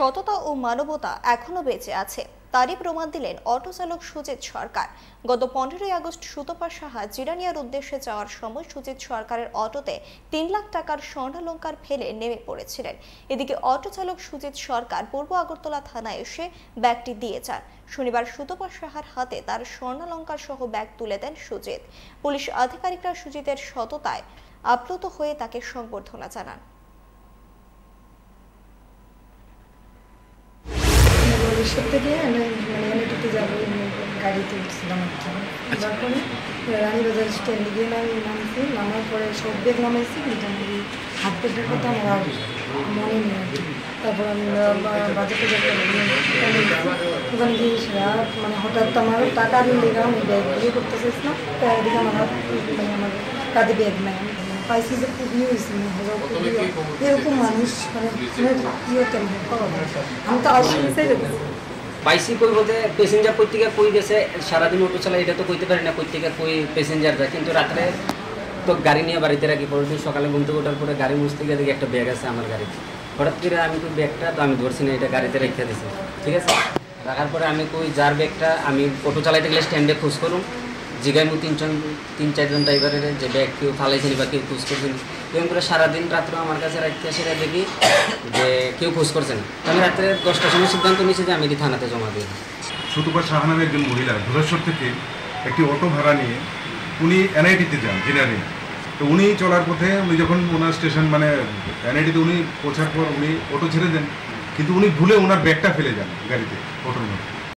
সততা ও মানবতা এখনো বেঁচে আছে, তারই প্রমাণ দিলেন অটো চালক সুজিত সরকার। গত 15ই আগস্ট সুতপা সাহা জিরানিয়ার উদ্দেশ্যে যাওয়ার সময় সুজিত সরকারের অটোতে 3 লাখ টাকার স্বর্ণালংকার ফেলে নেমে পড়েছিলেন। এদিকে অটো চালক সুজিত সরকার পূর্ব আগরতলা থানায় এসে ব্যাগটি দিয়ে যান। শনিবার সুতপা সাহার হাতে তার স্বর্ণালংকার সহ ব্যাগ তুলে দেন সুজিত। পুলিশ আধিকারিকরা সুজিতের সততায় আপ্লুত হয়ে তাকে সংবর্ধনা জানান। ভবিষ্যৎ থেকে এনআইটিতে যাবো গাড়িতে উঠছিলাম। তারপরে রানীবাজার স্ট্যান্ডে গিয়ে নামছি, নামার পরে সব ব্যাগ নামাইছি, কিন্তু আমি হাত পেটের কথা আমার আর মনে নেই আর কি। তারপর আমি বাজারে ওখানে গিয়ে হঠাৎ আমার টাকার লেগে আমি ব্যাগ বিয়ে করতে চাইছিলাম, এদিকে আমার হাত আমার কাঁধে ব্যাগ নাই। পাইছি যে খুবই হয়েছে, এরকম মানুষ আমি তো আসলে পাইছি কই বলতে প্যাসেঞ্জার প্রত্যেকে কই গেছে সারাদিন অটো চালায়, এটা তো কইতে পারি না প্রত্যেকে কই প্যাসেঞ্জার যায়, কিন্তু রাত্রে তো গাড়ি নিয়ে বাড়িতে রাখি। পরের দিন সকালে ঘুম থেকে ওঠার পরে গাড়ি মুছতে গিয়ে দেখি একটা ব্যাগ আছে আমার গাড়িতে। হঠাৎ করে আমি তো ব্যাগটা তো আমি ধরছি না, এটা গাড়িতে রেখে দিছি, ঠিক আছে। রাখার পরে আমি কই যার ব্যাগটা, আমি অটো চালাইতে গেলে স্ট্যান্ডে খোঁজ করুন, জিগাইমু 3-4জন ড্রাইভারের যে ব্যাগ কেউ ফালাইছেনি বা কেউ খোঁজ করছেন। এরকম করে সারাদিন রাত্রে আমার কাছে রাখতে সেটা দেখি যে কেউ খোঁজ করছে না। আমি রাত্রে 10টার সময় সিদ্ধান্ত নিয়েছি যে আমি এটি থানাতে জমা দিই। সুতপা সাহা নামে একজন মহিলা ধলেশ্বর থেকে একটি অটো ভাড়া নিয়ে উনি এনআইটিতে যান জেনারে। তো উনি চলার পথে উনি যখন ওনার স্টেশন এনআইটিতে উনি পৌঁছার পর উনি অটো ছেড়ে দেন, কিন্তু উনি ভুলে ওনার ব্যাগটা ফেলে যান গাড়িতে, অটোর মধ্যে।